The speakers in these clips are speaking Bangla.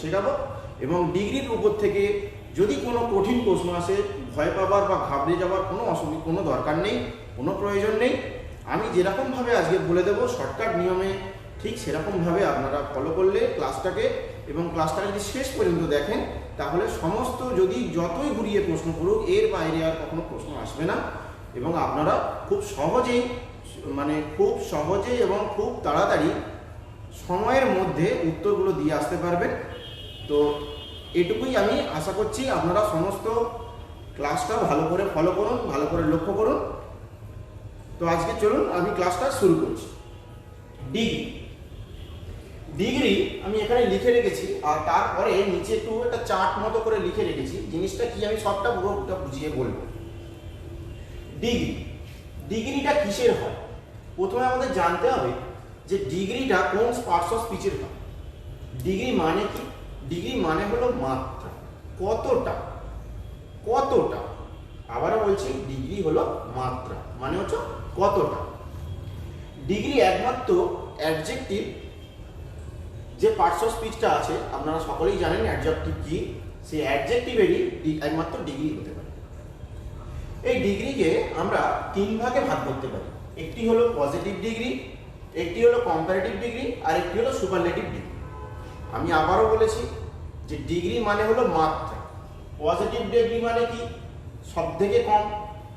শেখাবো। এবং ডিগ্রির উপর থেকে যদি কোনো কঠিন প্রশ্ন আসে, ভয় পাবার বা ঘাবড়ে যাওয়ার কোনো দরকার নেই, কোনো প্রয়োজন নেই। আমি যেরকমভাবে আজকে বলে দেবো শর্টকাট নিয়মে, ঠিক সেরকমভাবে আপনারা ফলো করলে ক্লাসটাকে যদি শেষ পর্যন্ত দেখেন, তাহলে সমস্ত যতই ঘুরিয়ে প্রশ্ন করুক এর বাইরে আর কখনো প্রশ্ন আসবে না। এবং আপনারা খুব সহজেই এবং খুব তাড়াতাড়ি সময়ের মধ্যে উত্তরগুলো দিয়ে আসতে পারবেন। তো এটুকুই আমি আশা করছি। আপনারা সমস্ত ক্লাসটা ভালো করে ফলো করুন, ভালো করে লক্ষ্য করুন। তো আজকে চলুন আমি ক্লাসটা শুরু করছি। ডিগ্রি আমি এখানে লিখে রেখেছি, আর তারপরে নিচে একটু একটা চার্ট মতো করে লিখে রেখেছি। জিনিসটা কি আমি সবটা পুরোটা বুঝিয়ে বলবো। ডিগ্রিটা কিসের হয়? প্রথমে আমাদের জানতে হবে যে ডিগ্রিটা কোন পার্টস অফ স্পিচের হয়। ডিগ্রি মানে কি? ডিগ্রি মানে হলো মাত্রা। কতটা আবারও বলছি, ডিগ্রি হলো মাত্রা, মানে হচ্ছে কতটা। ডিগ্রি একমাত্র অ্যাডজেক্টিভ যে পার্টস অফ স্পিচটা আছে, আপনারা সকলেই জানেন অ্যাডজেক্টিভ কি। সেই অ্যাডজেক্টিভেরই একমাত্র ডিগ্রি হতে পারে। এই ডিগ্রিকে আমরা 3 ভাগে ভাগ করতে পারি। একটি হলো পজিটিভ ডিগ্রি, একটি হলো কম্পারেটিভ ডিগ্রি, আর একটি হলো সুপারলেটিভ ডিগ্রি। আমি আবারও বলেছি যে ডিগ্রি মানে হলো মাত্রা। পজিটিভ ডিগ্রি মানে কি? সব থেকে কম।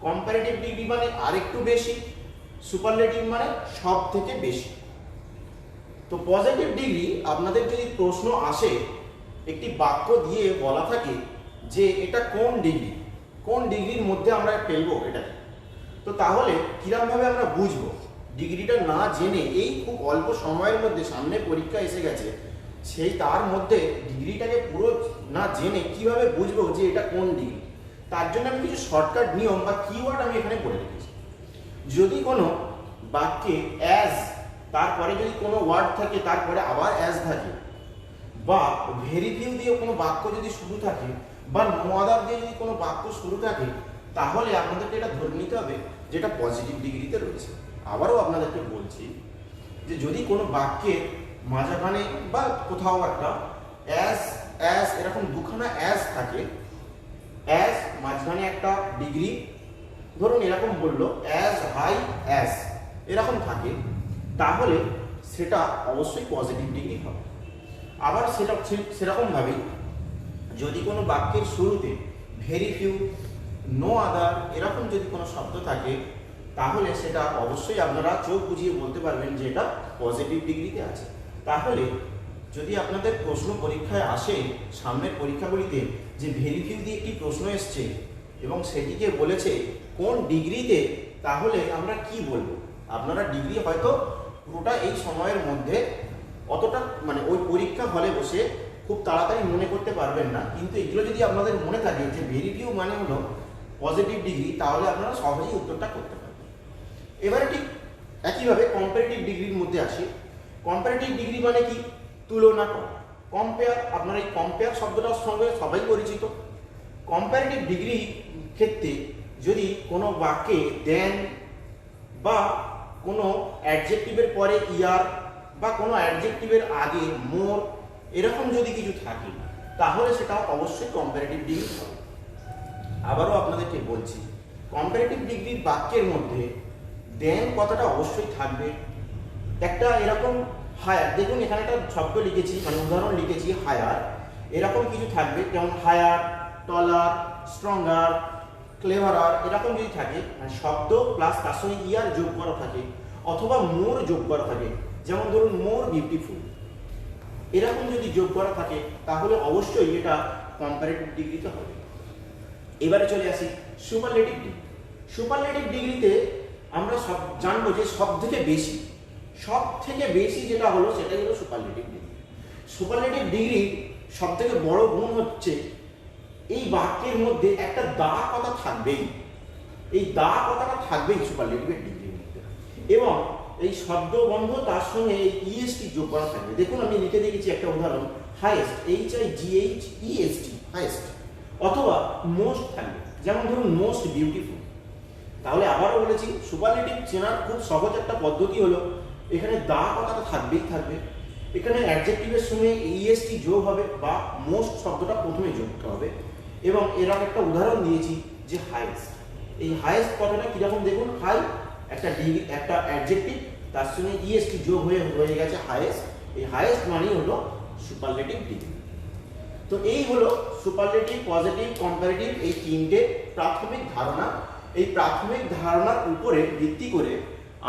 কম্পারেটিভ ডিগ্রি মানে আরেকটু বেশি। সুপারলেটিভ মানে সব থেকে বেশি। তো পজিটিভ ডিগ্রি, আপনাদের যদি প্রশ্ন আসে, একটি বাক্য দিয়ে বলা থাকে যে এটা কোন ডিগ্রির মধ্যে আমরা ফেলবো এটাকে, তো তাহলে কিরমভাবে আমরা বুঝবো? ডিগ্রিটা না জেনে, এই খুব অল্প সময়ের মধ্যে সামনে পরীক্ষা এসে গেছে, তার মধ্যে ডিগ্রিটাকে পুরো না জেনে কিভাবে বুঝবো যে এটা কোন ডিগ্রি? তার জন্য আমি কিছু শর্টকাট নিয়ম বা কিওয়ার্ড আমি এখানে বলে রেখেছি। যদি কোনো বাক্যে অ্যাজ, তারপরে যদি কোনো ওয়ার্ড থাকে তারপরে আবার অ্যাজ থাকে, বা ভেরি ফিউ দিয়ে কোনো বাক্য যদি শুরু থাকে, বা নো আদার দিয়ে যদি কোনো বাক্য শুরু থাকে, তাহলে আপনাদেরকে এটা ধরে নিতে হবে যেটা পজিটিভ ডিগ্রিতে রয়েছে। আবারও আপনাদেরকে বলছি যে যদি কোনো বাক্যের মাঝখানে বা কোথাও একটা অ্যাজ এরকম দুখানা অ্যাজ থাকে, অ্যাজ মাঝখানে একটা ডিগ্রি, ধরুন এরকম বললো অ্যাজ হাই অ্যাজ, এরকম থাকে, তাহলে সেটা অবশ্যই পজিটিভ ডিগ্রি হবে। আবার সেরকমভাবেই যদি কোনো বাক্যের শুরুতে ভেরি ফিউ, নো আদার এরকম যদি কোনো শব্দ থাকে, তাহলে সেটা অবশ্যই আপনারা চোখ বুঝিয়ে বলতে পারবেন যে এটা পজিটিভ ডিগ্রিতে আছে। তাহলে যদি আপনাদের প্রশ্ন পরীক্ষায় আসে, সামনের পরীক্ষাগুলিতে, যে ভেরি ফিউ দিয়ে একটি প্রশ্ন এসছে এবং সেটিকে বলেছে কোন ডিগ্রিতে, তাহলে আমরা কি বলবো? আপনারা ডিগ্রি হয়তো পুরোটা এই সময়ের মধ্যে অতটা ওই পরীক্ষা হলে বসে খুব তাড়াতাড়ি মনে করতে পারবেন না, কিন্তু এগুলো যদি আপনাদের মনে থাকে যে ভেরি ফিউ মানে হলো পজিটিভ ডিগ্রি, তাহলে আপনারা সহজেই উত্তরটা করতে পারবেন। এবারে ঠিক একইভাবে কম্পারেটিভ ডিগ্রির মধ্যে আসি। কম্পারেটিভ ডিগ্রি মানে কি? তুলনা করা, কম্পেয়ার। আপনারা এই কম্পেয়ার শব্দটার সঙ্গে সবাই পরিচিত। কম্পারেটিভ ডিগ্রি ক্ষেত্রে যদি কোনো বাক্যে দেন, বা কোনো অ্যাডজেক্টিভের পরে ইয়ার, বা কোনো অ্যাডজেক্টিভের আগে মোর, এরকম যদি কিছু থাকে, তাহলে সেটা অবশ্যই কম্পারেটিভ ডিগ্রি হবে। আবারও আপনাদেরকে বলছি, কম্পারেটিভ ডিগ্রির বাক্যের মধ্যে দেন কথাটা অবশ্যই থাকবে। একটা এরকম হায়ার, দেখুন এখানে একটা শব্দ লিখেছি, উদাহরণ লিখেছি হায়ার, এরকম কিছু থাকবে, যেমন হায়ার, টলার, স্ট্রঙ্গার, ক্লেভারার, এরকম যদি থাকে, শব্দ প্লাস তার সঙ্গে ইয়ার যোগ করা থাকে, অথবা মোর যোগ করা থাকে, যেমন ধরুন মোর বিউটিফুল, এরকম যদি যোগ করা থাকে, তাহলে অবশ্যই এটা কম্পারেটিভ ডিগ্রিতে হবে। এবারে চলে আসি সুপারলেটিভ ডিগ্রি। সুপারলেটিভ ডিগ্রিতে আমরা সব জানবো যে সব থেকে বেশি যেটা হলো সেটাই হলো সুপারলেটিভ ডিগ্রি। সুপারলেটিভ ডিগ্রির সব থেকে বড় গুণ হচ্ছে এই বাক্যের মধ্যে একটা দা কথা থাকবেই। এই দা কথাটা থাকবেই সুপারলেটিভের ডিগ্রির মধ্যে, এবং এই শব্দ বন্ধ তার সঙ্গে এই ইএসটি যোগ করা থাকবে। দেখুন আমি লিখে দিয়েছি একটা উদাহরণ, হাইয়েস্ট, HIGHEST, হাইয়েস্ট, অথবা মোস্ট থাকবে, যেমন ধরুন মোস্ট বিউটিফুল। তাহলে আবারও বলেছি, সুপারলেটিভ চেনার খুব সহজ একটা পদ্ধতি হলো এখানে দা কথাটা থাকবেই থাকবে, এখানে অ্যাডজেক্টিভের সঙ্গে ইএসটি যোগ হবে বা মোস্ট শব্দটা প্রথমে যুক্ত হবে। এবং এরকম একটা উদাহরণ দিয়েছি যে হাইয়েস্ট। এই হাইয়েস্ট কথাটা কিরকম দেখুন, হাই একটা ডিগ্রি, একটা অ্যাডজেক্টিভ, তার সঙ্গে ইএসটি যোগ হয়ে গেছে হাইয়েস্ট। এই হাইয়েস্ট মানেই হলো সুপারলেটিভ ডিগ্রি। তো এই হলো সুপারলেটিভ, পজিটিভ, কম্পারেটিভ, এই তিনটে প্রাথমিক ধারণা। এই প্রাথমিক ধারণার উপরে ভিত্তি করে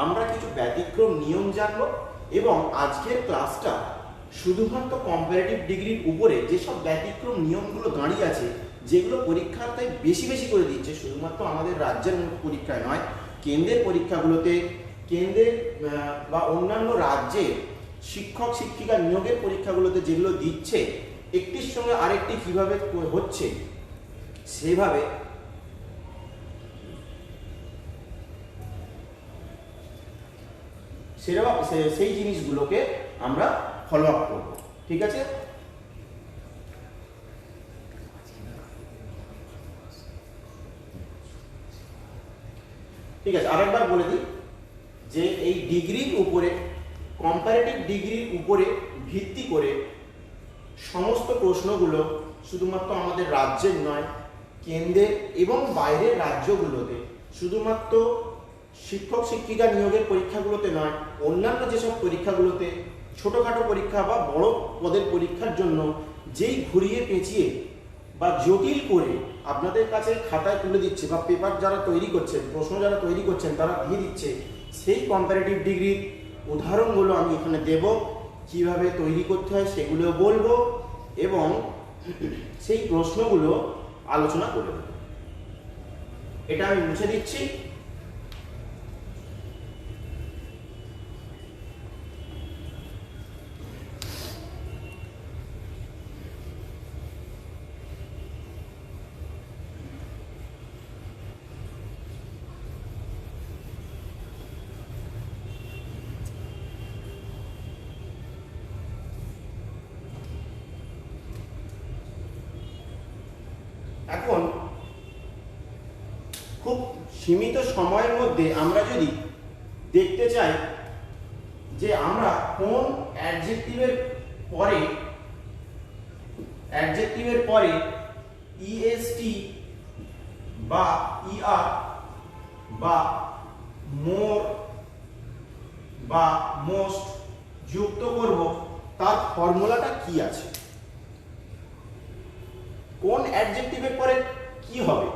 আমরা কিছু ব্যতিক্রম নিয়ম জানবো এবং আজকের ক্লাসটা শুধুমাত্র কম্পারেটিভ ডিগ্রির উপরে যেসব ব্যতিক্রম নিয়মগুলো দাঁড়িয়ে আছে, যেগুলো পরীক্ষাতে বেশি বেশি করে দিচ্ছে, শুধুমাত্র আমাদের রাজ্যের পরীক্ষায় নয়, কেন্দ্রের পরীক্ষাগুলোতে, কেন্দ্রের বা অন্যান্য রাজ্যে শিক্ষক শিক্ষিকা নিয়োগের পরীক্ষাগুলোতে যেগুলো দিচ্ছে, একটির সঙ্গে আরেকটি কিভাবে হচ্ছে সেভাবে সেই জিনিসগুলোকে আমরা ফলো আপ করব। ঠিক আছে? ঠিক আছে, আরেকবার বলে দিই যে এই ডিগ্রির উপরে, কম্পারেটিভ ডিগ্রির উপরে ভিত্তি করে সমস্ত প্রশ্নগুলো শুধুমাত্র আমাদের রাজ্যের নয়, কেন্দ্রের এবং বাইরের রাজ্যগুলোতে, শুধুমাত্র শিক্ষক শিক্ষিকা নিয়োগের পরীক্ষাগুলোতে নয়, অন্যান্য যেসব পরীক্ষাগুলোতে, ছোটোখাটো পরীক্ষা বা বড় পদের পরীক্ষার জন্য যেই ঘুরিয়ে পেঁচিয়ে বা জটিল করে আপনাদের কাছে খাতায় তুলে দিচ্ছে বা পেপার যারা তৈরি করছেন, প্রশ্ন যারা তৈরি করছেন তারা দিয়ে দিচ্ছে, সেই কম্পারেটিভ ডিগ্রির উদাহরণগুলো আমি এখানে দেব, কিভাবে তৈরি করতে হয় সেগুলো বলবো এবং সেই প্রশ্নগুলো আলোচনা করে দেব। এটা আমি মুছে দিচ্ছি। এখন খুব সীমিত সময়ের মধ্যে আমরা যদি দেখতে চাই যে আমরা কোন অ্যাডজেক্টিভের পরে ইএসটি বা ইআর বা মোর বা মোস্ট যুক্ত করব, তার ফর্মুলাটা কি আছে। কোন অ্যাডজেক্টিভের পরে কি হবে,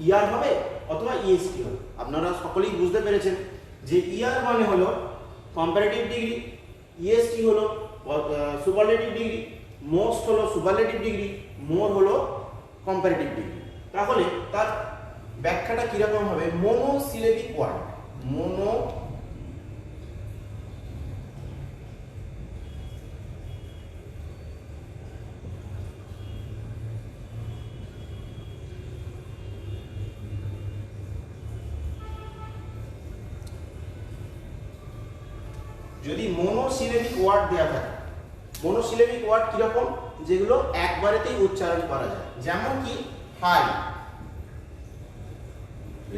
ইআর হবে অথবা ইএসটি হবে। আপনারা সকলেই বুঝতে পেরেছেন যে ইআর মানে হলো কম্পারেটিভ ডিগ্রি, ইএসটি হলো সুপারলেটিভ ডিগ্রি, মোস্ট হলো সুপারলেটিভ ডিগ্রি, মোর হলো কম্পারেটিভ ডিগ্রি। তাহলে তার ব্যাখ্যাটা কিরকম হবে, মোনোসিলেবিক ওয়ার্ড, যদি মোনোসিলেবিক ওয়ার্ড দেওয়া থাকে, মোনোসিলেবিক ওয়ার্ড কিরকম, যেগুলো একবারেতেই উচ্চারণ করা যায়, যেমন কি হাই,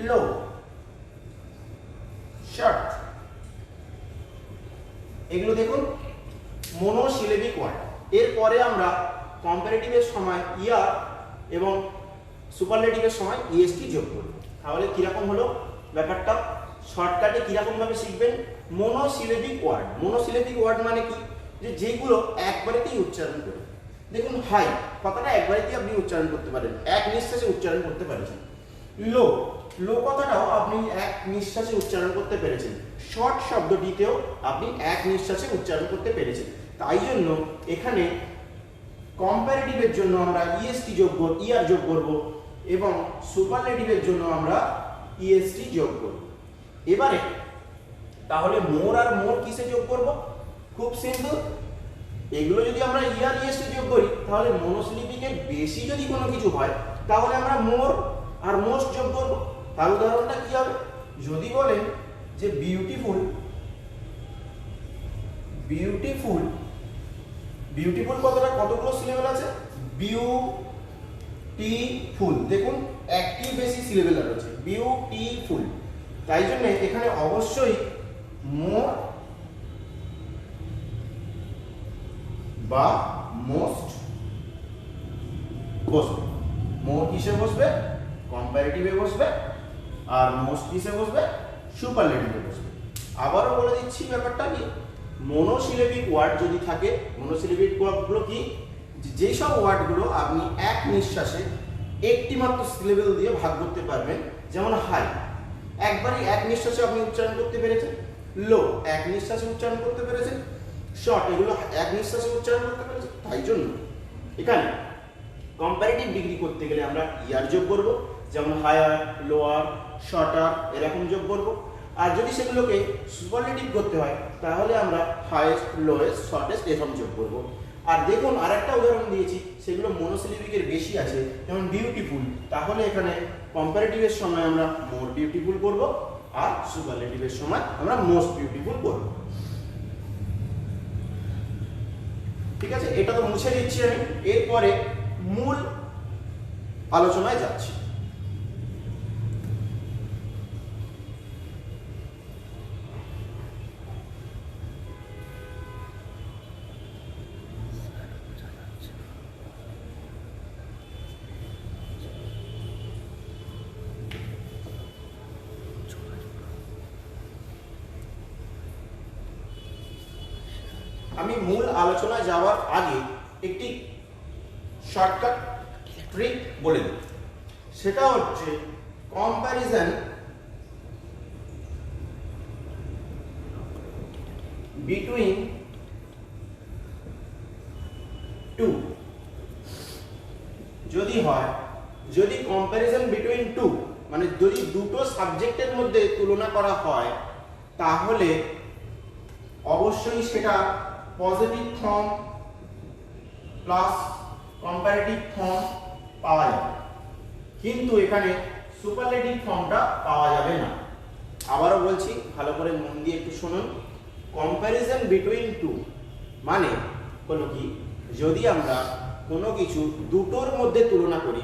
লো, শর্ট, এগুলো দেখুন মোনোসিলেবিক ওয়ার্ড। এরপরে আমরা কম্পারেটিভের সময় ইয়ার এবং সুপারলেটিভের সময় ইএসটি যোগ করব। তাহলে কিরকম হলো ব্যাপারটা, শর্টকাটে কিরকম ভাবে শিখবেন। মোনোসিলেবিক ওয়ার্ড, মোনোসিলেবিক ওয়ার্ড মানে কি, যে যেগুলো একবারেতেই উচ্চারণ করে। দেখুন হাই কথাটা একবারেতেই আপনি উচ্চারণ করতে পারেন, এক নিঃশ্বাসে উচ্চারণ করতে পেরেছেন। লো, লো কথাটাও আপনি এক নিঃশ্বাসে উচ্চারণ করতে পেরেছেন। শর্ট শব্দটিতেও আপনি এক নিঃশ্বাসে উচ্চারণ করতে পেরেছেন। তাই জন্য এখানে কম্পারেটিভের জন্য আমরা ইএসটি ইআর যোগ করব এবং সুপারলেটিভের জন্য আমরা ইএসটি যোগ করব। এবারে তাহলে মোর আর মোর কিসে যোগ করব, খুব সিম্পল। এগুলো যদি আমরা ইয়ার ইএসটি যোগ করি তাহলে মোনোসিলেবিকের বেশি যদি কোনো কিছু হয় তাহলে আমরা মোর আর মোস্ট যোগ করব। তার উদাহরণটা কি হবে, যদি বলেন যে বিউটিফুল, বিউটিফুল, বিউটিফুল কথাটা কতগুলো সিলেবেল আছে, বিউটিফুল, দেখুন একটি বেশি সিলেবেল আছে, বিউটিফুল। তাই জন্য এখানে অবশ্যই মোর বা মোস্ট বসবে। মোর কিসে বসবে? কম্পারেটিভে বসবে। আর মোস্ট কিসে বসবে? সুপারলেটিভে বসবে। আবারও বলে দিচ্ছি ব্যাপারটা কি, মনোসিলেবিক ওয়ার্ড যদি থাকে, মনোসিলেবিক ওয়ার্ডগুলো কি, যেসব ওয়ার্ডগুলো আপনি এক নিঃশ্বাসে একটি মাত্র সিলেবেল দিয়ে ভাগ করতে পারবেন, যেমন হাই একবারই এক নিঃশ্বাসে আপনি উচ্চারণ করতে পেরেছেন, লো এক নিঃশ্বাসে উচ্চারণ করতে পেরেছেন, শর্ট এগুলো এক নিঃশ্বাসে উচ্চারণ করতে পেরেছেন। তাই জন্য এখানে কম্পারেটিভ ডিগ্রি করতে গেলে আমরা ইয়ার যোগ করব, যেমন হায়ার, লোয়ার, শর্টার এরকম যোগ করব। আর যদি সেগুলোকে সুপারলেটিভ করতে হয় তাহলে আমরা হাইয়েস্ট, লোয়েস্ট, শর্টেস্ট এরকম যোগ করব। আর দেখুন আরেকটা উদাহরণ দিয়েছি, সেগুলো মনোসিলেবিকের বেশি আছে, যেমন বিউটিফুল, তাহলে এখানে কম্পারেটিভের সময় আমরা মোর বিউটিফুল করব, আর সুপারলেটিভের সময় আমরা মোস্ট বিউটিফুল করব। ঠিক আছে, এটা তো মুছে দিচ্ছি আমি। এরপরে মূল আলোচনায় যাচ্ছি। আমি মূল আলোচনায় যাওয়ার আগে একটি শর্টকাট ট্রিক বলে দিই, সেটা হচ্ছে কম্প্যারিজন বিটুইন টু যদি হয়, যদি কম্প্যারিজন বিটুইন টু মানে যদি দুটো সাবজেক্টের মধ্যে তুলনা করা হয়, তাহলে অবশ্যই সেটা positive form plus comparative form পাওয়া যাবে, কিন্তু এখানে সুপারলেটিভ ফর্মটা পাওয়া যাবে না। আবারও বলছি, ভালো করে মন দিয়ে একটু শুনুন। কম্প্যারিজন বিটুইন টু মানে হলো কি, যদি আমরা কোনো কিছু দুটোর মধ্যে তুলনা করি,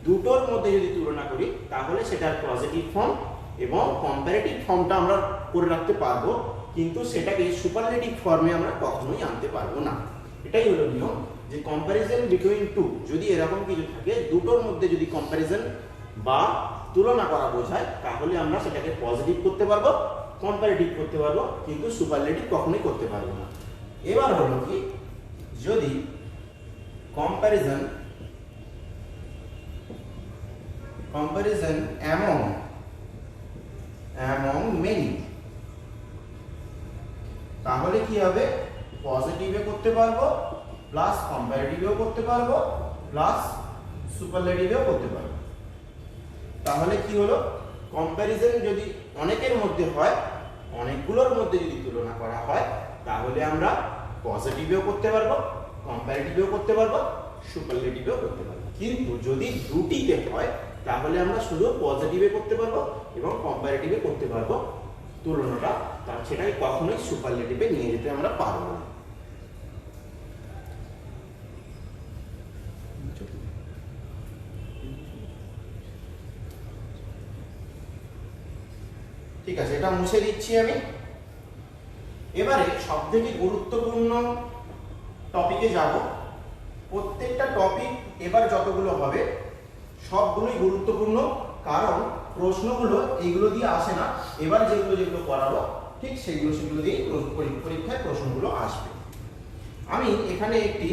দুটোর মধ্যে যদি তুলনা করি তাহলে সেটার পজিটিভ ফর্ম এবং কম্পারেটিভ ফর্মটা আমরা করে রাখতে পারবো, কিন্তু সেটাকে সুপারলেটিভ ফর্মে আমরা কখনোই আনতে পারবো না। এটাই হলো নিয়ম, যে কম্প্যারিজন বিটুইন টু যদি এরকম কিছু থাকে, দুটোর মধ্যে যদি কম্প্যারিজন বা তুলনা করা বোঝায়, তাহলে আমরা সেটাকে পজিটিভ করতে পারবো, কম্পারেটিভ করতে পারবো, কিন্তু সুপারলেটিভ কখনোই করতে পারবো না। এবার হলো কি, যদি কম্প্যারিজন among many, তাহলে কি হবে, পজিটিভে করতে পারবো, প্লাস কম্পারেটিভেও করতে পারবো, প্লাস সুপারলেটিভেও করতে পারবো। তাহলে কি হলো, কম্প্যারিজন যদি অনেকের মধ্যে হয়, অনেকগুলোর মধ্যে যদি তুলনা করা হয়, তাহলে আমরা পজিটিভেও করতে পারবো, কম্পারেটিভেও করতে পারবো, সুপারলেটিভেও করতে পারবো। কিন্তু যদি দুটিতে হয়, তাহলে আমরা শুধু পজিটিভে করতে পারবো এবং কম্পারেটিভে করতে পারবো তুলনাটা, তার সেটাকে কখনোই সুপারলেটিভে নিয়ে যেতে আমরা পারবো না। ঠিক আছে, এটা মুছে দিচ্ছি আমি। এবারে সবথেকে গুরুত্বপূর্ণ টপিকে যাব। প্রত্যেকটা টপিক এবার যতগুলো হবে সবগুলোই গুরুত্বপূর্ণ, কারণ প্রশ্নগুলো এইগুলো দিয়ে আসে না। এবার যেগুলো যেগুলো করাবো ঠিক সেগুলো দিয়ে পরীক্ষায় প্রশ্নগুলো আসবে। আমি এখানে একটি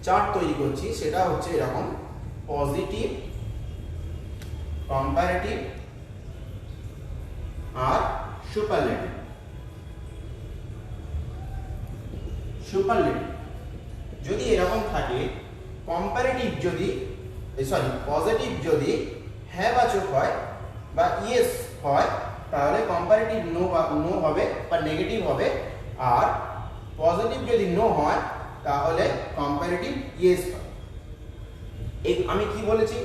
চার্ট তৈরি করছি, সেটা হচ্ছে এরকম: পজিটিভ, কম্পারেটিভ আর সুপারলেটিভ। যদি এরকম থাকে, কম্পারেটিভ যদি পজিটিভ যদি হ্যাঁ বাচক হয় বা ইয়েস হয়, তাহলে কম্পারেটিভ নো হবে বা নেগেটিভ হবে, আর পজিটিভ যদি নো হয় তাহলে কম্পারেটিভ ইয়েস হবে। আমি কি বলেছি,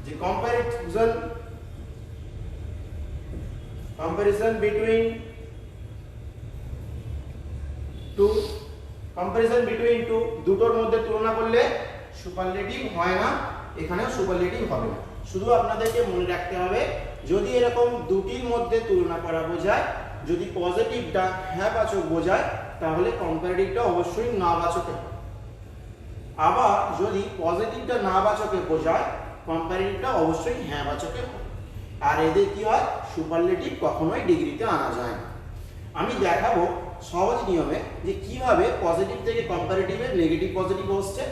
যে কম্পারিজন বিটুইন টু, দুটোর মধ্যে তুলনা করলে সুপারলেটিভ হয় না, এখানেও সুপারলেটিভ হবে না। শুধু আপনাদেরকে মনে রাখতে হবে, যদি এরকম দুটির মধ্যে তুলনা করা বোঝায়, যদি পজিটিভটা হ্যাঁ বাচক বোঝায়, তাহলে কম্পারেটিভটা অবশ্যই নাবাচকে হবে। আবার যদি পজিটিভটা নাবাচকে বোঝায় কম্পারেটিভটা অবশ্যই হ্যাঁ বাচকে হবে। আর এদের কি হয়, সুপারলেটিভ কখনোই ডিগ্রিতে আনা যায় না। আমি দেখাবো সহজ নিয়মে যে কিভাবে পজিটিভ থেকে কম্পারেটিভে নেগেটিভ পজিটিভ আসছে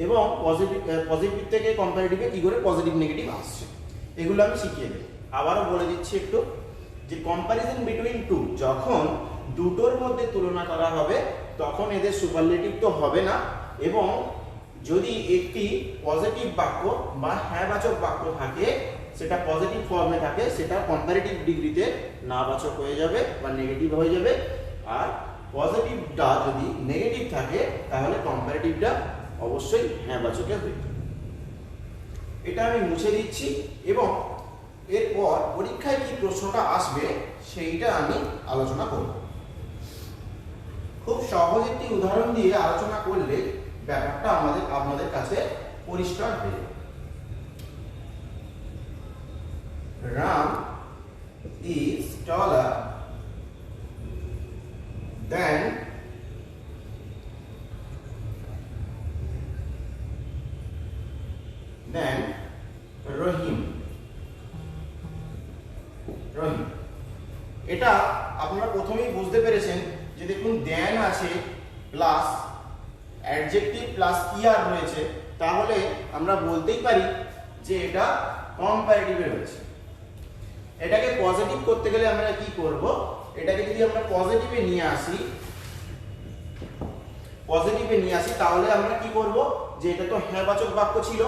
এবং পজিটিভ থেকে কম্পারেটিভে কি করে পজিটিভ নেগেটিভ আসছে, এগুলো আমি শিখিয়ে দেব। আবারও বলে দিচ্ছি একটু যে কম্প্যারিজন বিটুইন টু, যখন দুটোর মধ্যে তুলনা করা হবে তখন এদের সুপারলেটিভ তো হবে না, এবং যদি একটি পজিটিভ বাক্য বা হ্যাঁবাচক বাক্য থাকে, সেটা পজিটিভ ফর্মে থাকে, সেটা কম্পারেটিভ ডিগ্রিতে নাবাচক হয়ে যাবে বা নেগেটিভ হয়ে যাবে। আর পজিটিভটা যদি নেগেটিভ থাকে তাহলে কম্পারেটিভটা অবশ্যই হ্যাঁবাচকে হয়ে যাবে। এটা আমি মুছে দিচ্ছি এবং এরপর পরীক্ষায় কি প্রশ্নটা আসবে সেইটা আমি আলোচনা করব। খুব সহজ একটি উদাহরণ দিয়ে আলোচনা করলে ব্যাপারটা আপনাদের কাছে পরিষ্কার হয়ে যাবে। Ram is taller than রহিম। এটা আপনারা প্রথমেই বুঝতে পেরেছেন যে দেখুন দেন আছে প্লাস অ্যাডজেক্টিভ প্লাস ইআর রয়েছে, তাহলে আমরা বলতেই পারি যে এটা কম্পারেটিভে রয়েছে। এটাকে পজিটিভ করতে গেলে আমরা কি করব, এটাকে যদি আমরা পজিটিভে নিয়ে আসি তাহলে আমরা কি করব, যে এটা তো হ্যাঁবাচক বাক্য ছিল,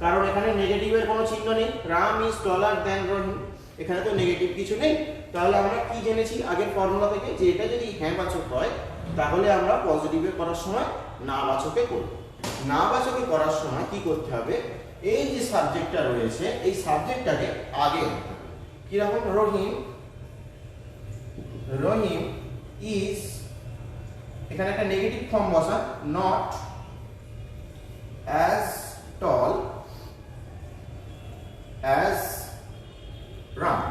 কারণ এখানে নেগেটিভের কোনো চিহ্ন নেই। রাম ইজ টলার দ্যান রহিম, এখানে তো নেগেটিভ কিছু নেই। তাহলে আমরা কি জেনেছি আগের ফর্মুলা থেকে, যে এটা যদি হ্যাঁবাচক হয় তাহলে আমরা পজিটিভে করার সময় নাবাচকে করব। নাবাচকে করার সময় কি করতে হবে, এই যে সাবজেক্টটা রয়েছে এই সাবজেক্টটাকে আগে আনতে হবে। কিরকম, রহিম ইজ, এখানে একটা নেগেটিভ ফর্ম বসা, not as tall as Ram.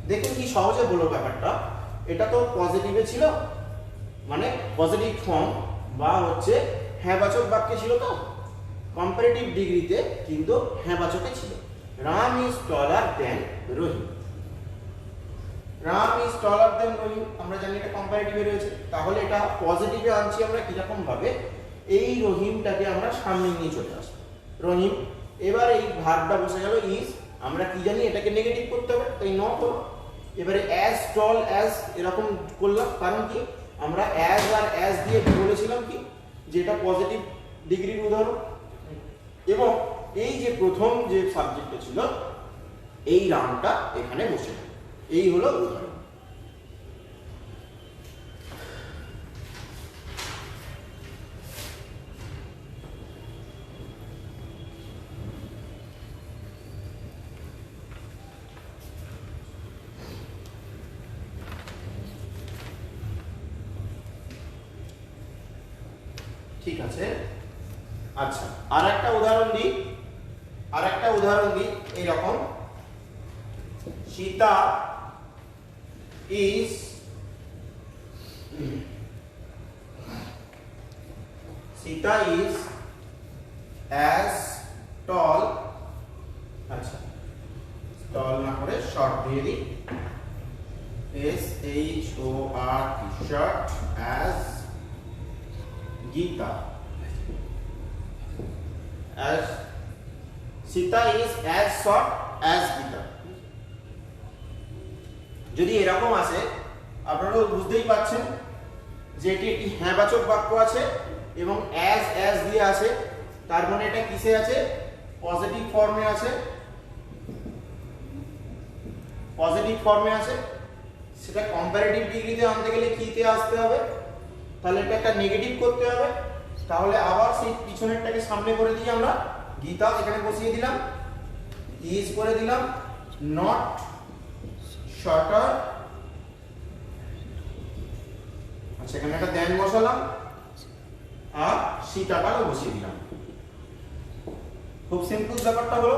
দেখুন কি সহজে বলো ব্যাপারটা, এটা তো পজিটিভে ছিল, মানে পজিটিভ ফর্ম বা হচ্ছে হ্যাঁবাচক বাক্যে ছিল, তো কম্পারেটিভ ডিগ্রিতে কিন্তু হ্যাঁবাচকে ছিল। Ram is taller than Rahim. Ram is taller than Rahim আমরা জানি এটা কম্পারেটিভে রয়েছে, তাহলে এটা পজিটিভে আনছি আমরা কিরকম ভাবে, এই রহিমটাকে আমরা সামনে নিয়ে চলে আসবো। রহিম, এবার এই ভার্বটা বসে গেল ইজ, আমরা কি জানি এটাকে নেগেটিভ করতে হবে, তাই নট হলো। এবারে অ্যাজ টল অ্যাজ এরকম করলাম, কারণ কি আমরা অ্যাজ আর অ্যাজ দিয়ে বলেছিলাম কি যে এটা পজিটিভ ডিগ্রির উদাহরণ, এবং এই যে প্রথম যে সাবজেক্টটা ছিল এই রামটা এখানে বসে গেল, এই হলো উদাহরণ। ঠিক আছে, আচ্ছা আর একটা উদাহরণ দিই এইরকম, সীতা ইজ অ্যাজ টল, আচ্ছা টল না করে শর্ট দিয়ে দিই, SHORT short as Gita. As Sita is as short as Gita. যদি এরকম আসে আপনারা বুঝতেই পারছেন যে এটি একটি হ্যাঁবাচক বাক্য আছে এবং as দিয়ে আছে, তার মানে এটা কিসে আছে, পজিটিভ ফর্মে আছে, সেটা কম্পারেটিভ ডিগ্রিতে আনতে গেলে কিতে আসতে হবে, তাহলে এটা একটা নেগেটিভ করতে হবে। তাহলে আবার সেই পিছনেরটাকে সামনে করে দিয়ে আমরা গীতা এখানে বসিয়ে দিলাম, ইজ করে দিলাম, নট শর্টার, আচ্ছা এখানে একটা দেন বসালাম আর সীতাটাকে বসিয়ে দিলাম। খুব সিম্পল ব্যাপারটা হলো,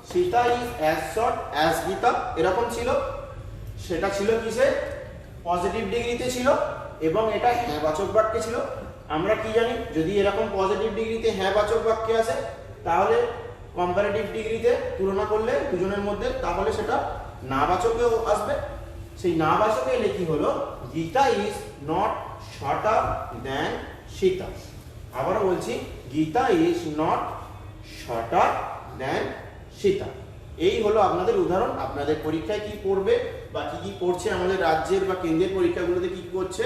Sita is as short as Gita এরকম ছিল, সেটা ছিল কিসে? পজিটিভ ডিগ্রিতে ছিল এবং এটা হ্যাঁ বাচক বাক্যে ছিল। আমরা কি জানি, যদি এরকম পজিটিভ ডিগ্রিতে হ্যাঁ বাচক বাক্যে আসে তাহলে কম্পারেটিভ ডিগ্রিতে তুলনা করলে দুজনের মধ্যে তাহলে সেটা না বাচকেও আসবে। সেই না বাচকে এলে কি হলো, Gita is not shorter than Sita. আবারও বলছি, Gita is not shorter than Sita. এই হলো আপনাদের উদাহরণ। আপনাদের পরীক্ষায় কি পড়বে বা কি কি পড়ছে, আমাদের রাজ্যের বা কেন্দ্রের পরীক্ষাগুলোতে কি করছে,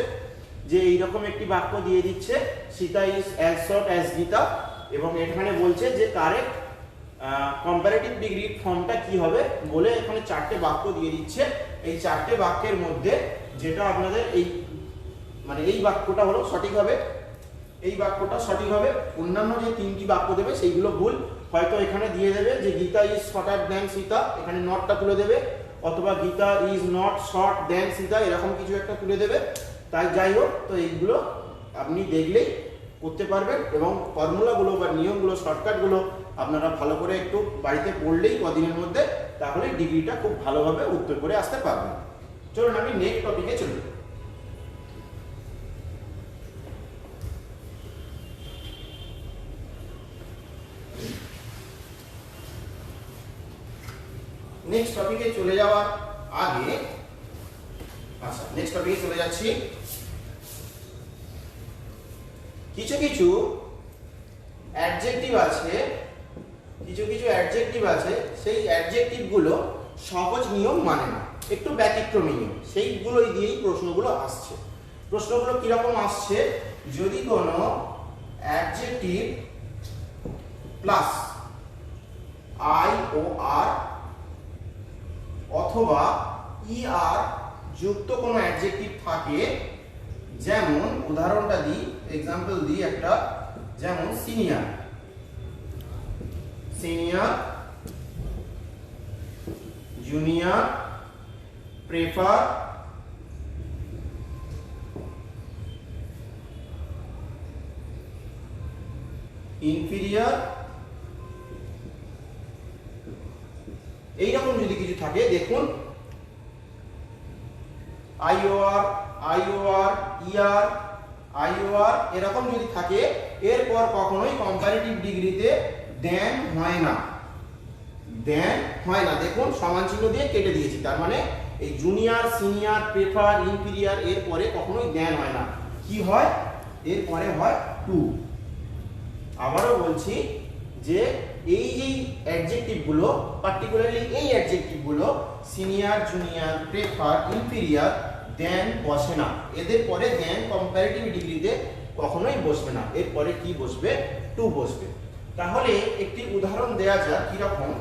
যে এইরকম একটি বাক্য দিয়ে দিচ্ছে, Sita is as short as Gita, এবং এখানে বলছে যে কারেক্ট কম্পারেটিভ ডিগ্রির ফর্মটা কি হবে বলে এখানে চারটে বাক্য দিয়ে দিচ্ছে। এই চারটে বাক্যের মধ্যে যেটা আপনাদের এই বাক্যটা হলো সঠিক হবে, এই বাক্যটা সঠিক হবে। অন্যান্য যে তিনটি বাক্য দেবে সেইগুলো ভুল। হয়তো এখানে দিয়ে দেবে যে Gita is shorter than Sita, এখানে নটটা তুলে দেবে, অথবা Gita is not short than Sita, এরকম কিছু একটা তুলে দেবে। তাই যাই হোক, তো এইগুলো আপনি দেখলেই করতে পারবেন এবং ফর্মুলাগুলো বা নিয়মগুলো, শর্টকাটগুলো আপনারা ভালো করে একটু বাড়িতে পড়লেই কদিনের মধ্যে, তাহলে ডিগ্রিটা খুব ভালোভাবে উত্তর করে আসতে পারবেন। চলুন আমি নেক্সট টপিকে চলি। নেক্সট টপিকে চলে যাওয়ার আগে নেক্সট টপিকে চলে যাচ্ছি। কিছু কিছু অ্যাডজেক্টিভ আছে, সেই অ্যাডজেক্টিভ গুলো সহজ নিয়ম মানে না, একটু ব্যতিক্রমী নিয়ম, সেইগুলোই দিয়েই প্রশ্নগুলো আসছে। প্রশ্নগুলো কিরকম আসছে, যদি কোনো অ্যাডজেক্টিভ প্লাস আই ও আর অথবা ইআর যুক্ত কোনো অ্যাডজেক্টিভ থাকে, যেমন উদাহরণটা দিই, এক্সাম্পল দিই একটা, যেমন সিনিয়র, জুনিয়র, প্রেফার, ইনফিরিয়র, এইরকম যদি কিছু থাকে, দেখুন আইওআর, ইআর, এরকম যদি থাকে, এরপর কখনোই কম্পারেটিভ ডিগ্রিতে দেন হয় না। দেখুন সমান চিহ্ন দিয়ে কেটে দিয়েছি, তার মানে এই জুনিয়র, সিনিয়র, প্রেফার, ইনফিরিয়র এর পরে কখনোই দেন হয় না। কি হয়? এর পরে হয় টু। আবারও বলছি যে এই যে অ্যাডজেক্টিভগুলো, পার্টিকুলারলি এই অ্যাডজেক্টিভগুলো সিনিয়র, জুনিয়র, প্রেফার, ইনফিরিয়র, দেন বসে না। এদের পরে দেন কম্পারেটিভ ডিগ্রিতে কখনোই বসবে না, এর পরে কি বসবে? টু বসবে। তাহলে একটি উদাহরণ দেয়া যাক। কিরকম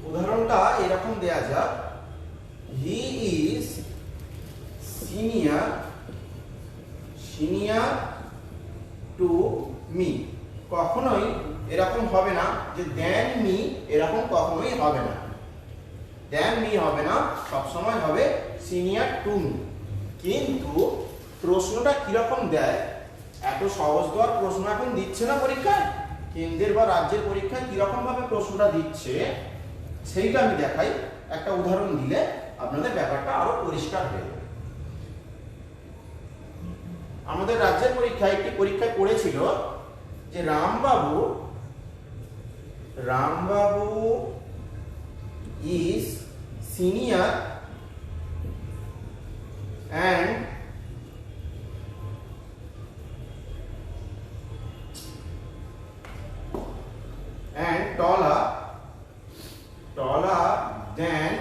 উদাহরণটা? এরকম দেয়া যাক, he is senior to me. কখনোই এরকম হবে না যে দেন মি, এরকম কখনোই হবে না, দেন মি হবে না, সবসময় হবে সিনিয়র টু মি। কিন্তু প্রশ্নটা কিরকম দেয়, এত সহজ দেওয়ার প্রশ্ন এখন দিচ্ছে না পরীক্ষায়, কেন্দ্রের বা রাজ্যের পরীক্ষায় কিরকম ভাবে প্রশ্নটা দিচ্ছে সেইটা আমি দেখাই। একটা উদাহরণ দিলে আপনাদের ব্যাপারটা আরো পরিষ্কার হয়ে যাবে। আমাদের রাজ্যের পরীক্ষায় একটি পরীক্ষায় পড়েছিল যে Rambabu is senior and taller than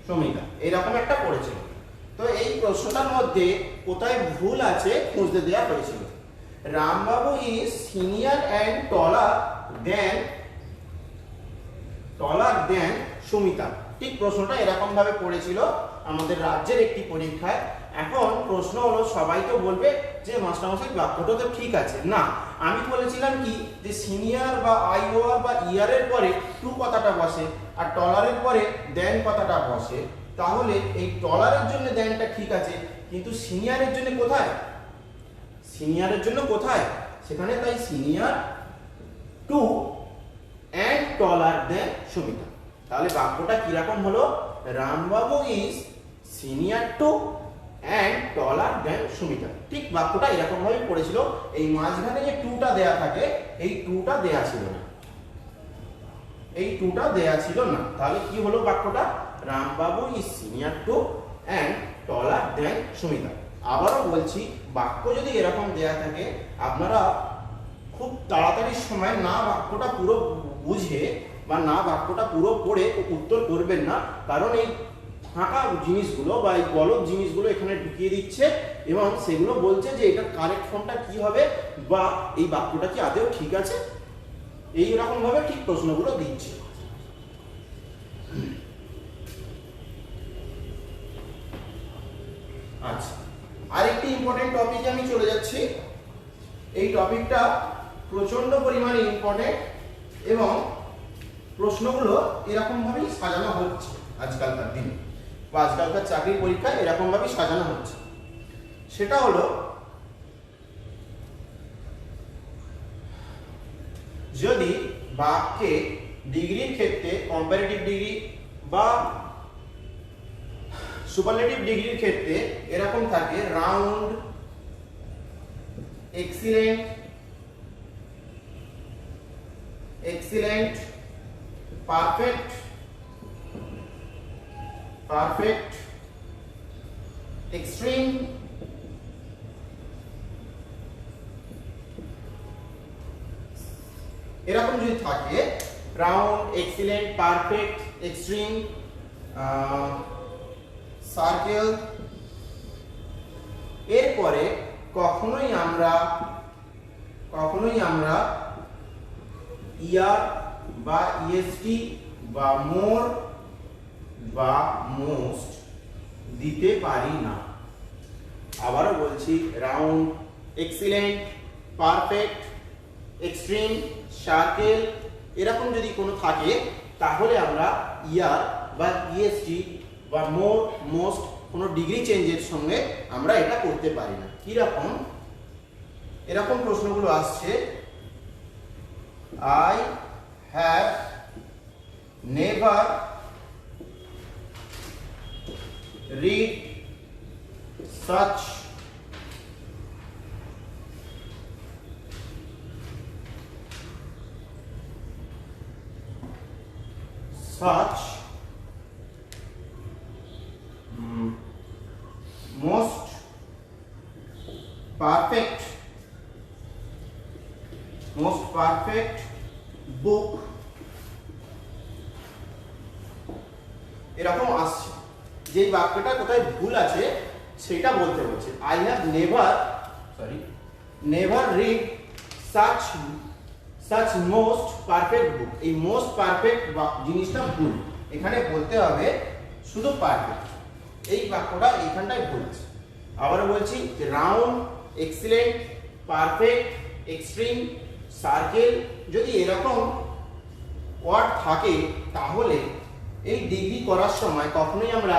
Sumita. এরকম একটা পড়েছিল। তো এই প্রশ্নটার মধ্যে কোথায় ভুল আছে খুঁজতে দেওয়া হয়েছিল। রামবাবু ইজ সিনিয়র অ্যান্ড টলার দেন সুমিতা। ঠিক প্রশ্নটা এরকম ভাবে পড়েছিল আমাদের রাজ্যের একটি পরীক্ষায়। এখন প্রশ্ন হলো, সবাই তো বলবে যে মাস্টারমশাই বাক্যটা তো ঠিক আছে। না, আমি বলেছিলাম কি যে সিনিয়র বা আইওআর বা ইয়ার এর পরে টু কথাটা বসে আর টলারের পরে দেন কথাটা বসে। তাহলে এই টলারের জন্য দেনটা ঠিক আছে, কিন্তু সিনিয়রের জন্য কোথায়? সেখানে তাই সিনিয়র টু অ্যান্ড টলার দেন সুমিতা। তাহলে বাক্যটা কিরকম হলো? রামবাবু ইজ সিনিয়র টু অ্যান্ড টলার দেন সুমিতা। ঠিক বাক্যটা এরকম ভাবে পড়েছিল। এই মাঝখানে যে টুটা দেয়া থাকে, এই টুটা দেয়া ছিল না, এই টুটা দেয়া ছিল না। তাহলে কি হলো বাক্যটা? রামবাবু ইজ সিনিয়র টু অ্যান্ড টলার দেন সুমিতা। আবারও বলছি, বাক্য যদি এরকম দেয়া থাকে, আপনারা খুব তাড়াতাড়ি সময় না বাক্যটা পুরো বুঝে বা না বাক্যটা পুরো পড়ে উত্তর করবেন না, কারণ এই ফাঁকা জিনিসগুলো বা এই গলদ জিনিসগুলো এখানে ঢুকিয়ে দিচ্ছে এবং সেগুলো বলছে যে এটার কারেক্ট ফর্মটা কি হবে বা এই বাক্যটা কি আদৌ ঠিক আছে, এই রকম ভাবে ঠিক প্রশ্নগুলো দিচ্ছে। আচ্ছা, আরেকটি ইম্পর্টেন্ট টপিকে আমি চলে যাচ্ছি। এই টপিকটা প্রচন্ড পরিমাণে ইম্পর্টেন্ট এবং প্রশ্নগুলো এরকম ভাবেই সাজানো হচ্ছে আজকালকার দিনে বা আজকালকার চাকরির পরীক্ষায় এরকম ভাবেই সাজানো হচ্ছে। সেটা হলো, যদি বাক্যে ডিগ্রির ক্ষেত্রে কম্পারেটিভ ডিগ্রি বা সুপারলেটিভ ডিগ্রির ক্ষেত্রে এরকম থাকে round, excellent, excellent, perfect, perfect, extreme, এরকম যদি থাকে round, excellent, perfect, extreme, circle, এরপরে কখনোই আমরা ইয়ার বা ইএসটি বা মোর বা মোস্ট দিতে পারি না। আবারও বলছি, round, excellent, perfect, extreme, circle এরকম যদি কোনো থাকে, তাহলে আমরা ইয়ার বা ইএসটি বা মোর, মোস্ট কোনো ডিগ্রি চেঞ্জের সঙ্গে আমরা এটা করতে পারি না। কিরকম? এরকম প্রশ্নগুলো আসছে, I have never read such most perfect বুক, এরকম আসছে। যে বাক্যটা কোথায় ভুল আছে সেটা বলতে বলছে। I have never read such most perfect book. এই মোস্ট পারফেক্ট জিনিসটা ভুল, এখানে বলতে হবে শুধু পারফেক্ট। এই বাক্যটা এইখানটায় ভুল আছে। আবারও বলছি যে round, excellent, perfect, extreme, circle যদি এরকম ওয়ার্ড থাকে, তাহলে এই ডিগ্রি করার সময় কখনোই আমরা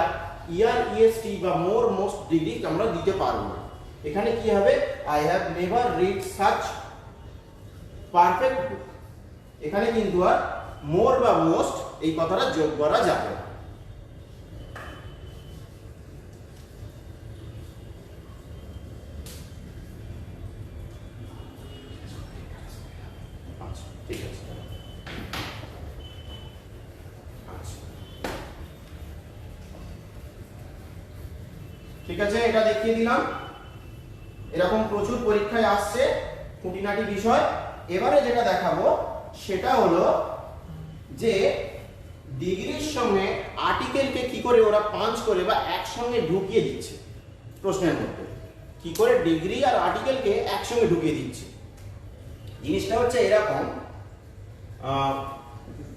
ইয়ার, ইএসটি বা মোর, মোস্ট ডিগ্রি আমরা দিতে পারবো না। এখানে কি হবে? I have never read such perfect book. এখানে কিন্তু আর মোর বা মোস্ট এই কথাটা যোগ করা যাবে না। ঠিক আছে, ঠিক আছে, এটা দেখিয়ে দিলাম। এরকম প্রচুর পরীক্ষায় আসছে খুঁটিনাটি বিষয়। এবারে যেটা দেখাবো সেটা হলো যে ডিগ্রির সঙ্গে আর্টিকেলকে কি করে ওরা পাঞ্চ করে বা একসঙ্গে ঢুকিয়ে দিচ্ছে প্রশ্নের মধ্যে। কি করে ডিগ্রি আর আর্টিকেলকে একসঙ্গে ঢুকিয়ে দিচ্ছে? জিনিসটা হচ্ছে এরকম,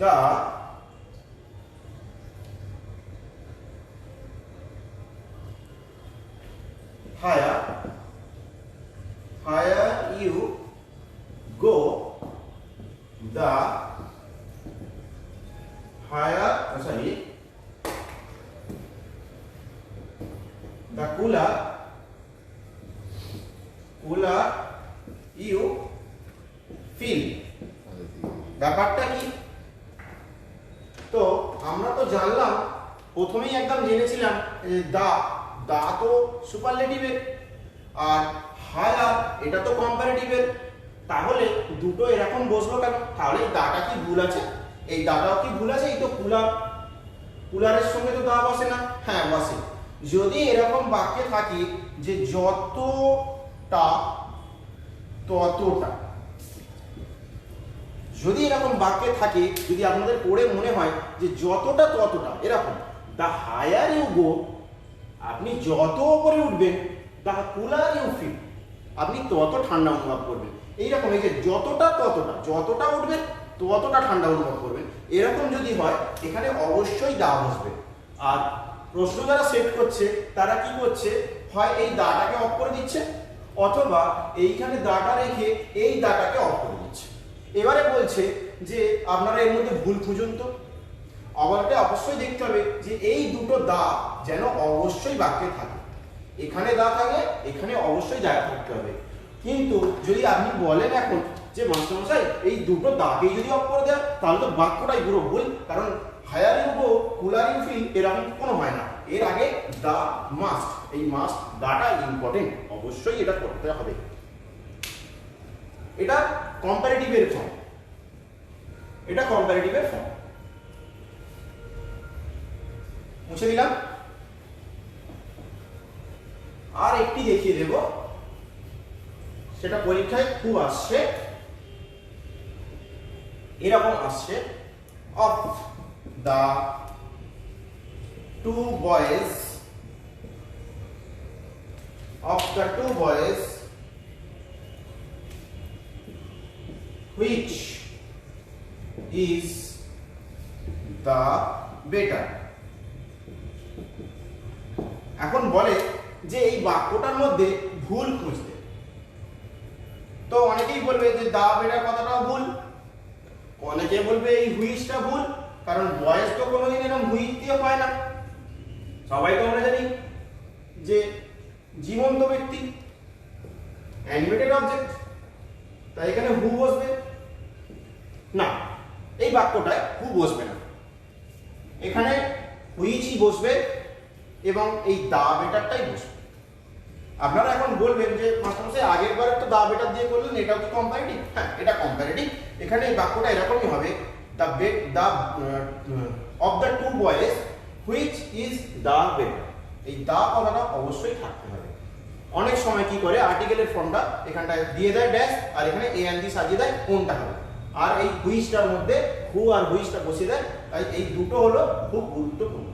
the higher you go, the higher the cooler you ব্যাপারটা কি? তো আমরা তো জানলাম, প্রথমেই একদম জেনেছিলাম দা দা তো সুপারলেটিভের, আর হায়ার এটা তো কম্পারেটিভের। তাহলে দুটো এরকম বসলো কেন? তাহলে এই দাটা কি ভুল আছে? এই দাটাও কি ভুল আছে? এই তো কুলার, কুলারের সঙ্গে তো দা বসে না। হ্যাঁ বসে। যদি এরকম বাক্যে থাকি যে যতটা ততটা, যদি এরকম বাক্যে থাকে, যদি আপনাদের পড়ে মনে হয় যে যতটা ততটা, এরকম দ্য হায়ার ইউ গো, আপনি যত উপরে উঠবেন, দ্য কুলার ইউ ফিল, আপনি তত ঠান্ডা অনুভব করবেন। এইরকম এই যে যতটা ততটা, যতটা উঠবেন ততটা ঠান্ডা অনুভব করবেন, এরকম যদি হয় এখানে অবশ্যই দা বসবে। আর প্রশ্ন যারা সেট করছে তারা কি করছে, হয় এই দাটাকে অফ করে দিচ্ছে, অথবা এইখানে দাটা রেখে এই দাটাকে অফ করে দিচ্ছে। এবারে বলছে যে আপনারা এর মধ্যে ভুল খুঁজুন তো। আবারটা অবশ্যই দেখতে হবে যে এই দুটো দা যেন অবশ্যই বাক্যে থাকে। এখানে দা থাকে, এখানে অবশ্যই জায়গা থাকতে হবে। কিন্তু যদি আপনি বলেন এখন যে মাস্টারমশাই এই দুটো দাকেই যদি অফ করে দেয় তাহলে তো বাক্যটাই পুরো ভুল, কারণ higher you go cooler you feel এরকম কোনো হয় না। এর আগে দা মাস্ট, এই মাস্ট দাটা ইম্পর্টেন্ট, অবশ্যই এটা করতে হবে। এটা কম্পারেটিভের ফর্ম, এটা কম্পারেটিভের ফর্ম। মুছে দিলাম। আর একটি দেখিয়ে দেব, সেটা পরীক্ষায় খুব আসছে, এরকম আসছে, of the two boys, of the two boys which is the better। এখন বলে যে এই বাক্যটার মধ্যে ভুল খুঁজতে, তো অনেকেই বলবে যে দা বেটার কথাটাও ভুল, অনেকে বলবে এই হুইচটা ভুল, কারণ বয়েজ তো কোনোদিন এরকম হুইচ দিয়ে হয় না। সবাই তো আমরা জানি যে জীবন্ত ব্যক্তি, অ্যানিমেটেড অবজেক্ট, তাই এখানে হু বসবে না, এই বাক্যটায় হু বসবে না, এখানে হুইচই বসবে এবং এই দা বেটারটাই বসবে। আপনারা এখন বলবেন যে মাস্টারমশাই আগের বার একটা দা বেটার দিয়ে করলেন, এটাও কি কম্পারেটিভ? হ্যাঁ এটা কম্পারেটিভ। এখানে এই বাক্যটা এরকমই হবে, the of the two boys which is the better, এই দা কথাটা অবশ্যই থাকতে হবে। অনেক সময় কি করে আর্টিকেলের ফর্মটা এখানটায় দিয়ে দেয় ড্যাশ, আর এখানে এ এন দিয়ে সাজিয়ে দেয় কোনটা হবে, আর এই হুইচটার মধ্যে হু আর হুইচটা বসিয়ে দেয়। তাই এই দুটো হলো খুব গুরুত্বপূর্ণ।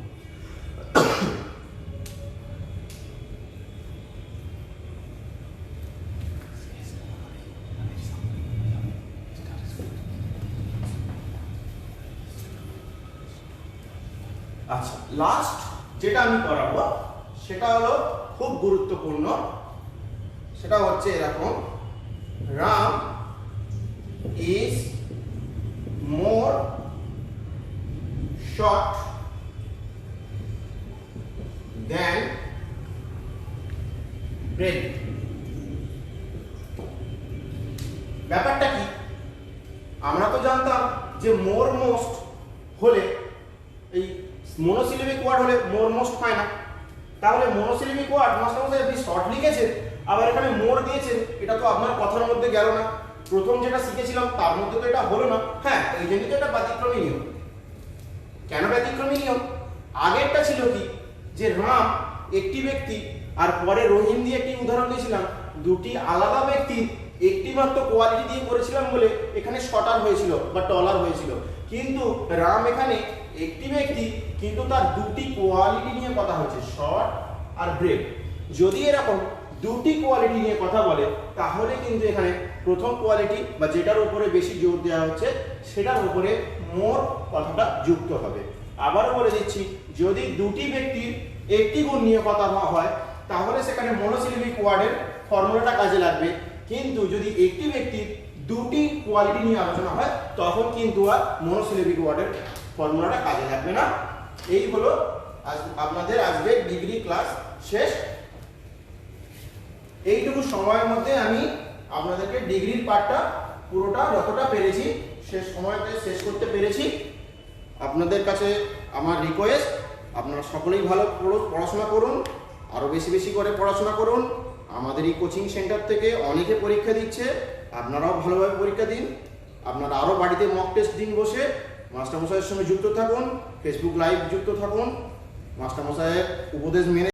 আচ্ছা, লাস্ট যেটা আমি করাবো সেটা হলো খুব গুরুত্বপূর্ণ, সেটা হচ্ছে এরকম, Ram is more short than bread. ব্যাপারটা কি? আমরা তো জানতাম যে মোর মোস্ট হলে, এই মনোসিলেবিক ওয়ার্ড হলে মোর মোস্ট হয় না, তাহলে মনোসিলেবিক ওয়ার্ড মাস্টারমশাই আপনি শর্ট লিখেছেন, আবার এখানে মোর দিয়েছেন, এটা তো আপনার কথার মধ্যে গেল না। প্রথম যেটা শিখেছিলাম তার মধ্যে তো এটা হলো না। হ্যাঁ এই জন্যই তো এটা ব্যতিক্রমী নিয়ম। কেন ব্যতিক্রমী নিয়ম? আগেরটা ছিল কি, যে রাম একটি ব্যক্তি, আর পরে রহিম দিয়ে একটি উদাহরণ দিয়েছিলাম, দুটি আলাদা ব্যক্তির একটি মাত্র কোয়ালিটি দিয়ে করেছিলাম বলে এখানে শর্টার হয়েছিল বা টলার হয়েছিল। কিন্তু রাম এখানে একটি ব্যক্তি, কিন্তু তার দুটি কোয়ালিটি নিয়ে কথা হচ্ছে, শর্ট আর ব্রেড। যদি এরকম দুটি কোয়ালিটি নিয়ে কথা বলে তাহলে কিন্তু এখানে প্রথম কোয়ালিটি বা যেটার উপরে বেশি জোর দেওয়া হচ্ছে সেটার উপরে মোর কথাটা যুক্ত হবে। আবারও বলে দিচ্ছি, যদি দুটি ব্যক্তির একটি গুণ নিয়ে কথা হয় তাহলে সেখানে মনোসিলেবিক ওয়ার্ডের ফর্মুলাটা কাজে লাগবে। কিন্তু যদি একটি ব্যক্তির দুটি কোয়ালিটি নিয়ে আলোচনা হয় তখন কিন্তু আর মনোসিলেবিক ওয়ার্ডের ফর্মুলাটা কাজে লাগবে না। এই হলো আপনাদের আজকে ডিগ্রি ক্লাস শেষ। এইটুকু সময়ের মধ্যে আমি আপনাদেরকে ডিগ্রির পার্টটা পুরোটা যতটা পেরেছি শেষ সময়তে শেষ করতে পেরেছি। আপনাদের কাছে আমার রিকোয়েস্ট, আপনারা সকলেই ভালো পড়াশোনা করুন, আরও বেশি বেশি করে পড়াশোনা করুন। আমাদের এই কোচিং সেন্টার থেকে অনেকে পরীক্ষা দিচ্ছে, আপনারাও ভালোভাবে পরীক্ষা দিন। আপনারা আরও বাড়িতে মক টেস্ট দিন বসে, মাস্টারমশাইয়ের সঙ্গে যুক্ত থাকুন, ফেসবুক লাইভ যুক্ত থাকুন, মাস্টারমশাইয়ের উপদেশ মেনে